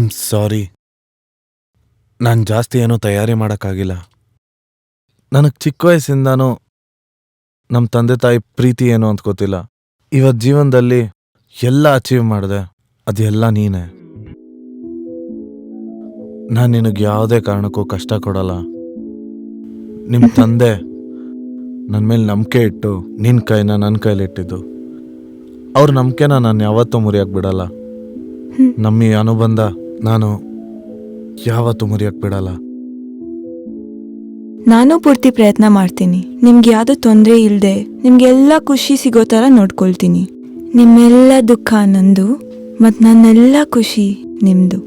I am sorry. ನಾನು ಜಾಸ್ತಿ ಏನೂ ತಯಾರಿ ಮಾಡೋಕ್ಕಾಗಿಲ್ಲ. ನನಗೆ ಚಿಕ್ಕ ವಯಸ್ಸಿಂದಾನೂ ನಮ್ಮ ತಂದೆ ತಾಯಿ ಪ್ರೀತಿ ಏನು ಅಂತ ಗೊತ್ತಿಲ್ಲ. ಇವತ್ತು ಜೀವನದಲ್ಲಿ ಎಲ್ಲ ಅಚೀವ್ ಮಾಡಿದೆ, ಅದೆಲ್ಲ ನೀನೇ. ನಾನು ನಿನಗೆ ಯಾವುದೇ ಕಾರಣಕ್ಕೂ ಕಷ್ಟ ಕೊಡಲ್ಲ. ನಿಮ್ಮ ತಂದೆ ನನ್ನ ಮೇಲೆ ನಂಬಿಕೆ ಇಟ್ಟು ನಿನ್ನ ಕೈನ ನನ್ನ ಕೈಲಿಟ್ಟಿದ್ದು. ಅವ್ರ ನಂಬಿಕೆನ ನಾನು ಯಾವತ್ತೂ ಮುರಿಯೋಕ್ಕೆ ಬಿಡಲ್ಲ. ನಮ್ಮ ಈ ಅನುಬಂಧ ನಾನು ಯಾವತ್ತೂ ಮುರಿಯೋಕ್ಕೆ ಬಿಡಲ್ಲ. ನಾನು ಪೂರ್ತಿ ಪ್ರಯತ್ನ ಮಾಡ್ತೀನಿ. ನಿಮ್ಗೆ ಯಾವುದು ತೊಂದರೆ ಇಲ್ಲದೆ ನಿಮ್ಗೆಲ್ಲ ಖುಷಿ ಸಿಗೋ ಥರ ನೋಡ್ಕೊಳ್ತೀನಿ. ನಿಮ್ಮೆಲ್ಲ ದುಃಖ ನಂದು ಮತ್ತು ನನ್ನೆಲ್ಲ ಖುಷಿ ನಿಮ್ಮದು.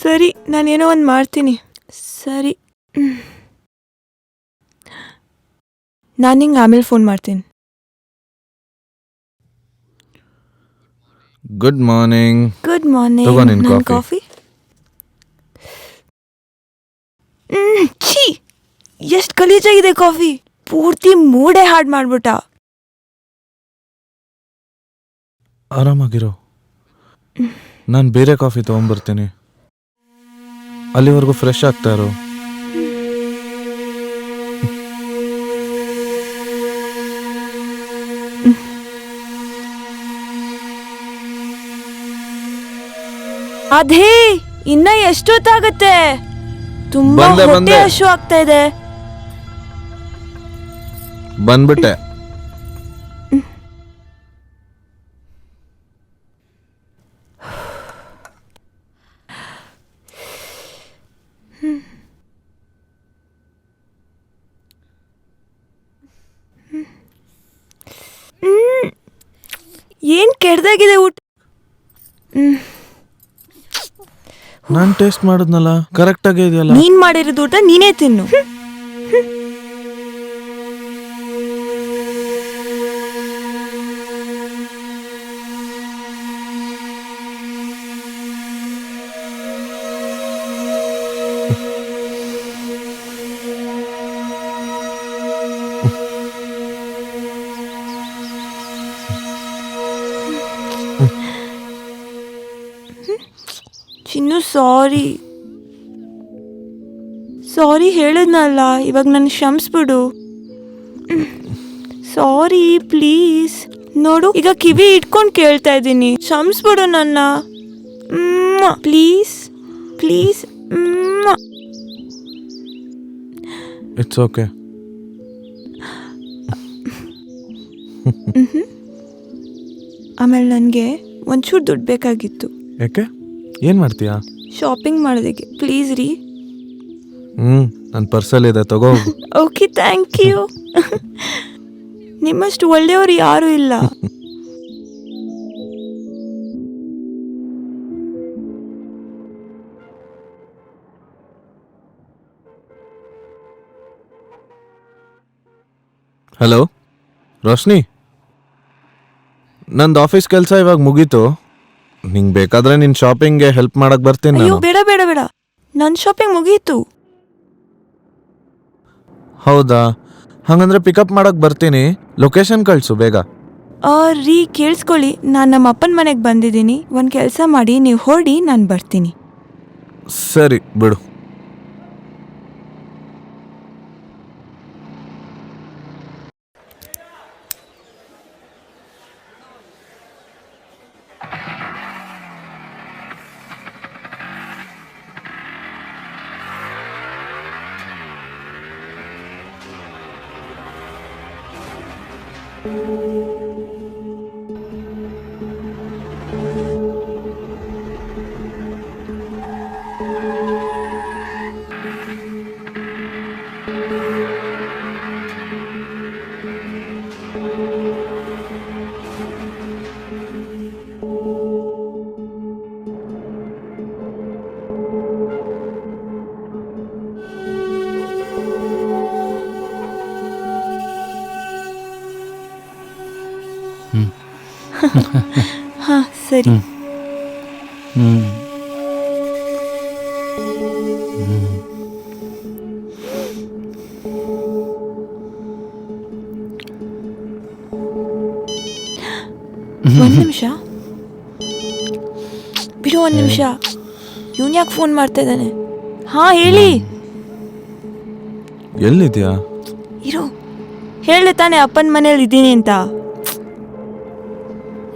ಸರಿ, ನಾನೇನೋ ಒಂದು ಮಾಡ್ತೀನಿ. ಸರಿ, ನಾನು ನಿಂಗೆ ಆಮೇಲೆ ಫೋನ್ ಮಾಡ್ತೀನಿ. Good morning. Good morning. ತಗೋ ನಿನ್ ನನ್ನ ಕಾಫಿ. ಛೀ, ಎಷ್ಟು ಗಲೀಜಾಗಿದೆ ಕಾಫಿ. ಪೂರ್ತಿ ಮೂಡೇ ಹಾಡು ಮಾಡ್ಬಿಟ್ಟ. ಆರಾಮಾಗಿರೋ, ನಾನು ಬೇರೆ ಕಾಫಿ ತೊಗೊಂಬರ್ತೀನಿ. ಅಲ್ಲಿವರೆಗೂ ಫ್ರೆಶ್ ಆಗ್ತಾ ಇರೋ. ಅದೇ ಇನ್ನ ಎಷ್ಟೊತ್ತಾಗತ್ತೆ? ತುಂಬಾ ಬಂದೆ. ಹೊಟ್ಟೆ ಹಶು ಆಗ್ತಾ ಇದೆ. ಬಂದ್ಬಿಟ್ಟೆ. ಏನ್ ಕೆಡ್ದಾಗಿದೆ ಊಟ. ನಾನು ಟೇಸ್ಟ್ ಮಾಡಿದ್ನಲ್ಲ, ಕರೆಕ್ಟ್ ಆಗೇ ಇದೆಯಲ್ಲ. ನೀನ್ ಮಾಡಿರೋದು ಊಟ ನೀನೇ ತಿನ್ನು. ಚಿನ್ನು, ಸಾರಿ ಹೇಳಿದ್ನಲ್ಲ, ಇವಾಗ ನನ್ನ ಕ್ಷಮಿಸ್ಬಿಡು. Sorry please. ನೋಡು, ಈಗ ಕಿವಿ ಇಟ್ಕೊಂಡು ಕೇಳ್ತಾ ಇದ್ದೀನಿ, ಕ್ಷಮಿಸ್ಬಿಡು ನನ್ನ ಪ್ಲೀಸ್ ಪ್ಲೀಸ್. It's okay. ಆಮೇಲೆ ನನಗೆ ಒಂಚೂರು ದುಡ್ಡು ಬೇಕಾಗಿತ್ತು. ಯಾಕೆ ಏನು ಮಾಡ್ತೀಯಾ? ಶಾಪಿಂಗ್ ಮಾಡೋದಕ್ಕೆ ಪ್ಲೀಸ್ ರೀ. ನನ್ನ ಪರ್ಸಲ್ಲಿದೆ, ತಗೋ ಹೋಗು. Okay, thank you. ನಿಮ್ಮಷ್ಟು ಒಳ್ಳೆಯವರು ಯಾರೂ ಇಲ್ಲ. ಹಲೋ ರೋಶ್ನಿ, ನಂದು ಆಫೀಸ್ ಕೆಲಸ ಇವಾಗ ಮುಗೀತು. ನಿಂಗೆ ಬೇಕಾದ್ರೆ ನಿನ್ನ ಶಾಪಿಂಗ್ಗೆ ಹೆಲ್ಪ್ ಮಾಡಕ್ಕೆ ಬರ್ತೀನಿ ಅಯ್ಯೋ ನಾನು. ಬೇಡ ಬೇಡ ಬೇಡ, ನನ್ನ ಶಾಪಿಂಗ್ ಮುಗೀತು. ಹೌದಾ? ಹಾಗಂದ್ರೆ ಪಿಕಪ್ ಮಾಡಕ್ಕೆ ಬರ್ತೀನಿ. ಲೊಕೇಶನ್ ಕಳಿಸು ಬೇಗ. ರೀ ಕೇಳಿಸ್ಕೊಳ್ಳಿ, ನಾನು ನಮ್ಮ ಅಪ್ಪನ ಮನೆಗೆ ಬಂದಿದ್ದೀನಿ. ಒಂದು ಕೆಲಸ ಮಾಡಿ, ನೀವು ಹೊರಡಿ, ನಾನು ಬರ್ತೀನಿ. ಸರಿ ಬಿಡು. ಹಾಂ ಸರಿ. ಒಂದು ನಿಮಿಷ ಬಿಡು, ಒಂದು ನಿಮಿಷ. ಇವನು ಯಾಕೆ ಫೋನ್ ಮಾಡ್ತಾ ಇದ್ದಾನೆ? ಹಾಂ ಹೇಳಿ. ಎಲ್ಲಿದ್ಯಾ? ಇರು, ಹೇಳಿ ತಾನೆ ಅಪ್ಪನ ಮನೇಲಿ ಇದ್ದೀನಿ ಅಂತ.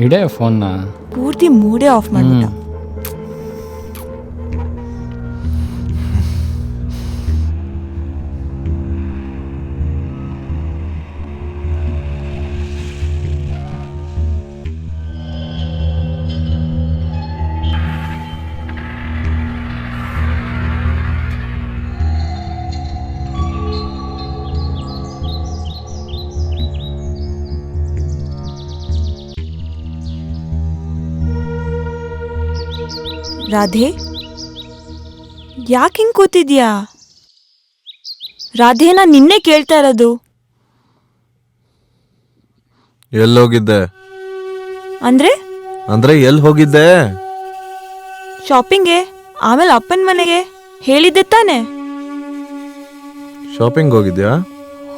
ಇಡೇ ಫೋನ್ನ. ಪೂರ್ತಿ ಮೂಡೇ ಆಫ್ ಮಾಡ್ಬಿಟ್ಟ. ರಾಧೆ, ಯಾಕೆ ಹಿಂಗೆ ಕೂತಿದ್ಯಾ? ರಾಧೆ, ನಾನು ನಿನ್ನೆ ಕೇಳ್ತಾ ಇರೋದು. ಎಲ್ಲೋಗಿದ್ದೆ? ಅಂದ್ರೆ ಎಲ್ಲಿ ಹೋಗಿದ್ದೆ? ಶಾಪಿಂಗ್ಗೆ, ಆಮೇಲೆ ಅಪ್ಪನ ಮನೆಗೆ ಹೇಳಿದ್ದೆ ತಾನೆ. ಶಾಪಿಂಗ್ ಹೋಗಿದ್ಯಾ?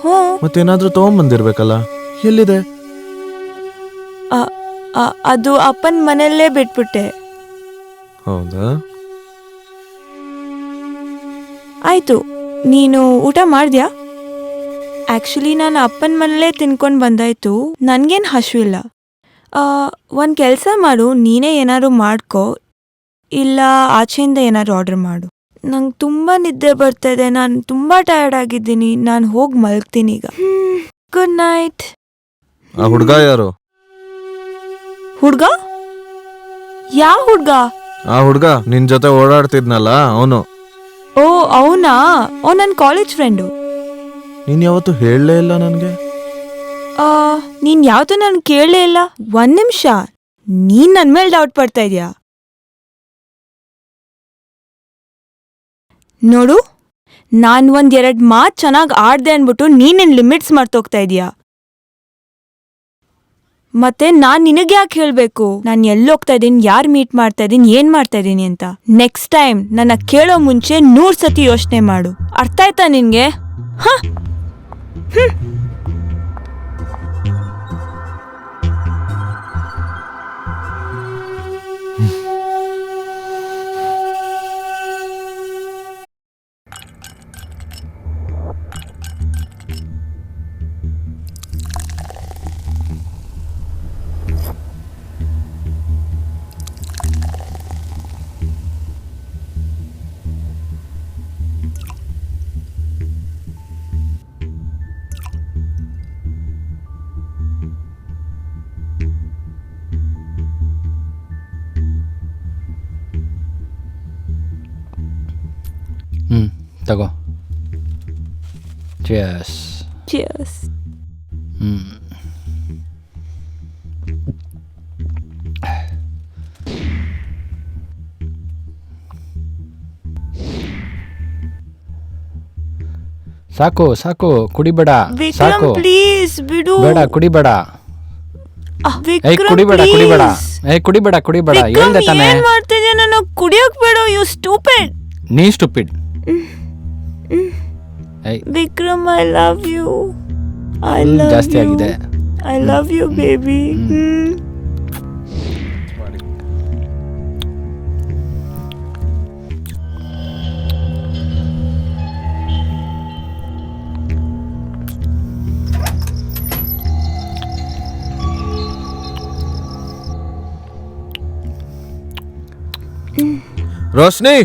ಹ್ಞೂ. ಮತ್ತೇನಾದ್ರೂ ತಗೊಂಬಂದಿರ್ಬೇಕಲ್ಲ, ಎಲ್ಲಿದೆ? ಅದು ಅಪ್ಪನ ಮನೆಯಲ್ಲೇ ಬಿಟ್ಬಿಟ್ಟೆ. ಹೌದಾ? ಆಯಿತು, ನೀನು ಊಟ ಮಾಡಿದ್ಯಾ? ಆ್ಯಕ್ಚುಲಿ ನಾನು ಅಪ್ಪನ ಮನೇಲೇ ತಿನ್ಕೊಂಡು ಬಂದಾಯ್ತು. ನನಗೇನು ಹಸಿವಿಲ್ಲ. ಒಂದು ಕೆಲಸ ಮಾಡು, ನೀನೇ ಏನಾದ್ರು ಮಾಡ್ಕೊ, ಇಲ್ಲ ಆಚೆಯಿಂದ ಏನಾದ್ರು ಆರ್ಡರ್ ಮಾಡು. ನಂಗೆ ತುಂಬ ನಿದ್ದೆ ಬರ್ತಾಯಿದೆ, ನಾನು ತುಂಬ ಟಯರ್ಡ್ ಆಗಿದ್ದೀನಿ. ನಾನು ಹೋಗಿ ಮಲ್ಗ್ತೀನಿ ಈಗ. Good night. ಆ ಹುಡುಗ ಯಾರು? ಹುಡುಗ? ಯಾವ ಹುಡುಗ? ಆ ಹುಡುಗ ನಿನ್ ಜೊತೆ ಓಡಾಡ್ತಿದ್ನಲ್ಲ, ಅವನು. ಓ ಅವನಾ? ಓ ನನ್ನ ಕಾಲೇಜ್ ಫ್ರೆಂಡು. ನೀನ್ ಯಾವತ್ತು ಹೇಳಲೇ ಇಲ್ಲ ನನಗೆ. ನೀನು ಯಾವತ್ತೂ ನಾನು ಕೇಳಲೇ ಇಲ್ಲ. ಒಂದು ನಿಮಿಷ, ನೀನು ನನ್ನ ಮೇಲೆ ಡೌಟ್ ಪಡ್ತಾ ಇದೀಯಾ? ನೋಡು, ನಾನು ಒಂದೆರಡು ಮಾತು ಚೆನ್ನಾಗಿ ಆಡ್ದೆ ಅಂದ್ಬಿಟ್ಟು ನೀನೇನು ಲಿಮಿಟ್ಸ್ ಮಾಡ್ತೋಗ್ತಾ ಇದೀಯಾ? ಮತ್ತೆ ನಾನು ನಿನಗೆ ಯಾಕೆ ಹೇಳಬೇಕು ನಾನು ಎಲ್ಲೋಗ್ತಾ ಇದ್ದೀನಿ, ಯಾರು ಮೀಟ್ ಮಾಡ್ತಾ ಇದ್ದೀನಿ, ಏನು ಮಾಡ್ತಾ ಇದ್ದೀನಿ ಅಂತ? ನೆಕ್ಸ್ಟ್ ಟೈಮ್ ನನ್ನ ಕೇಳೋ ಮುಂಚೆ 100 ಸತಿ ಯೋಚನೆ ಮಾಡು. ಅರ್ಥ ಆಯ್ತಾ ನಿನಗೆ? ಹಾಂ. ತಗೋ. ಚಿಯರ್ಸ್. ಚಿಯರ್ಸ್. ಸಾಕು ಸಾಕು, ಕುಡಿಬೇಡ. ವಿಕ್ರಮ್ ಸಾಕು, ಪ್ಲೀಸ್ ಬಿಡು. ಬೇಡ, ಕುಡಿಬೇಡ. ಏಯ್, ಕುಡಿಬೇಡ ಕುಡಿಬೇಡ. ಏಯ್, ಕುಡಿಬೇಡ ಕುಡಿಬೇಡ, ಹೇಳ್ದೆ ತಾನೆ. ಏನ್ ಮಾಡ್ತಿದ್ಯಾ? ನನ್ನ ಕುಡಿಯೋಕ್ ಬೇಡ. You stupid. ನೀ stupid. Vikram, I love you. I love ಜಾಸ್ತಿ ಆಗಿದೆ. I love you baby. Roshni,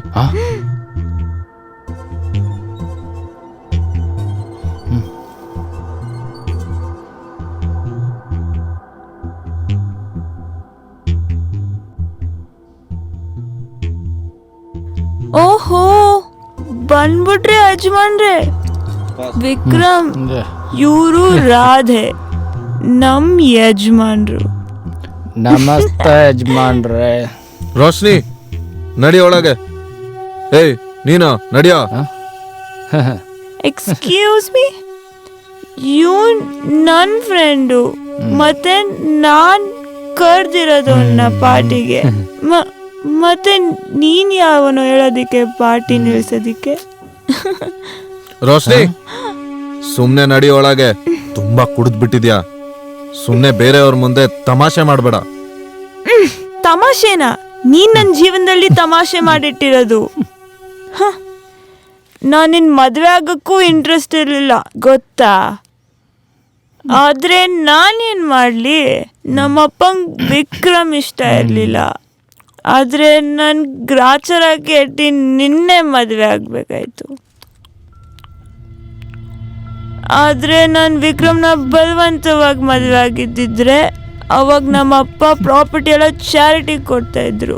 ಓಹೋ, ಬಂದ್ಬಿಟ್ರೆ ಯಜಮಾನ್ರೆ. ವಿಕ್ರಮ್, ಇವರು ರಾಧೆ, ನಮ್ ಯಜಮಾನ್ರು. ನಮಸ್ತೆ ಯಜಮಾನ್ರೆ. ರೋಶ್ನಿ ನಡಿ ಒಳಗೆ. ಏಯ್ ನೀನು ನಡಿಯೋ. ಎಕ್ಸ್ಕ್ಯೂಸ್ ಮೀ, ಯು ನನ್ ಫ್ರೆಂಡು, ಮತ್ತೆ ನಾನ್ ಕರ್ದಿರೋದು ಪಾರ್ಟಿಗೆ. ಮತ್ತೆ ನೀನ್ ಯಾವನೋ ಹೇಳೋದಿಕ್ಕೆ ಪಾರ್ಟಿ ನಿಲ್ಸೋದಿಕ್ಕೆ? ರೋಶ್ನಿ ಸುಮ್ನೆ ನಡಿ ಒಳಗೆ. ತುಂಬಾ ಕುಡಿದ್ಬಿಟ್ಟಿದ್ಯಾ. ಸುಮ್ನೆ ಬೇರೆಯವ್ರ ಮುಂದೆ ತಮಾಷೆ ಮಾಡ್ಬೇಡ. ತಮಾಷೆನಾ? ನೀನ್ ನನ್ನ ಜೀವನದಲ್ಲಿ ತಮಾಷೆ ಮಾಡಿಟ್ಟಿರೋದು. ನಾನು ನಿನ್ ಮದ್ವೆ ಆಗಕ್ಕೂ ಇಂಟ್ರೆಸ್ಟ್ ಇರಲಿಲ್ಲ, ಗೊತ್ತಾ? ಆದ್ರೆ ನಾನೇನ್ ಮಾಡ್ಲಿ, ನಮ್ಮಪ್ಪಂಗ್ ವಿಕ್ರಮ್ ಇಷ್ಟ ಇರ್ಲಿಲ್ಲ. ಆದ್ರೆ ನನ್ ಗ್ರಾಚಾರ ಕೆಟ್ಟಿ ನಿನ್ನೆ ಮದ್ವೆ ಆಗ್ಬೇಕಾಯ್ತು. ಆದ್ರೆ ನಾನು ವಿಕ್ರಮ್ನ ಬಲವಂತವಾಗಿ ಮದ್ವೆ ಆಗಿದ್ದಿದ್ರೆ ಅವಾಗ ನಮ್ಮ ಅಪ್ಪ ಪ್ರಾಪರ್ಟಿ ಎಲ್ಲ ಚಾರಿಟಿ ಕೊಡ್ತಾ ಇದ್ರು.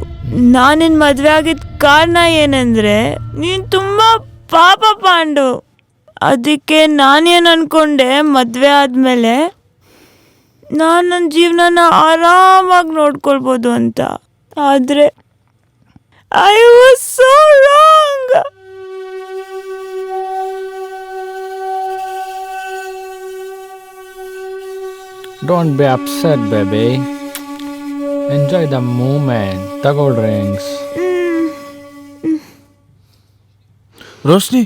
ನಾನಿನ್ ಮದ್ವೆ ಆಗಿದ್ದ ಕಾರಣ ಏನಂದ್ರೆ ನೀನ್ ತುಂಬಾ ಪಾಪ ಪಾಂಡು. ಅದಕ್ಕೆ ನಾನೇನು ಅನ್ಕೊಂಡೆ, ಮದ್ವೆ ಆದ್ಮೇಲೆ ನಾನು ನನ್ನ ಜೀವನನ ಆರಾಮಾಗಿ ನೋಡ್ಕೊಳ್ಬೋದು ಅಂತ. ಆದ್ರೆ I was so wrong. Don't be upset, baby. Enjoy the moment. ತಗೋ ಡ್ರಿಂಕ್ಸ್. ರೋಶ್ನಿ,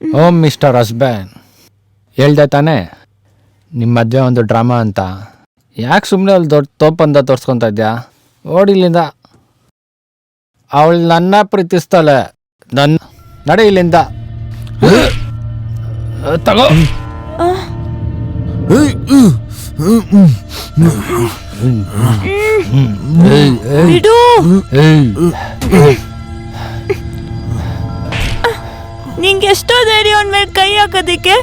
ಓ ಮಿಸ್ಟರ್ ಹಸ್ಬೆಂಡ್, ಹೇಳ್ದೆ ತಾನೆ ನಿಮ್ಮ ಮದುವೆ ಒಂದು ಡ್ರಾಮಾ ಅಂತ. ಯಾಕೆ ಸುಮ್ಮನೆ ಅಲ್ಲಿ ದೊಡ್ಡ ತೋಪಂದ ತೋರಿಸ್ಕೊತಾ ಇದ್ಯಾ? ಓಡಿಲ್ಲಿಂದ. ಅವಳು ನನ್ನ ಪ್ರೀತಿಸ್ತಾಳೆ. ನಡೆ ಇಲ್ಲಿಂದ. ತಗೋ. ಬಿಡು. ನಿಂಗೆ ಎಷ್ಟೋ ಧೈರ್ಯ ಅವನ ಮೇಲೆ ಕೈ ಹಾಕೋದಿಕ್ಕೆ.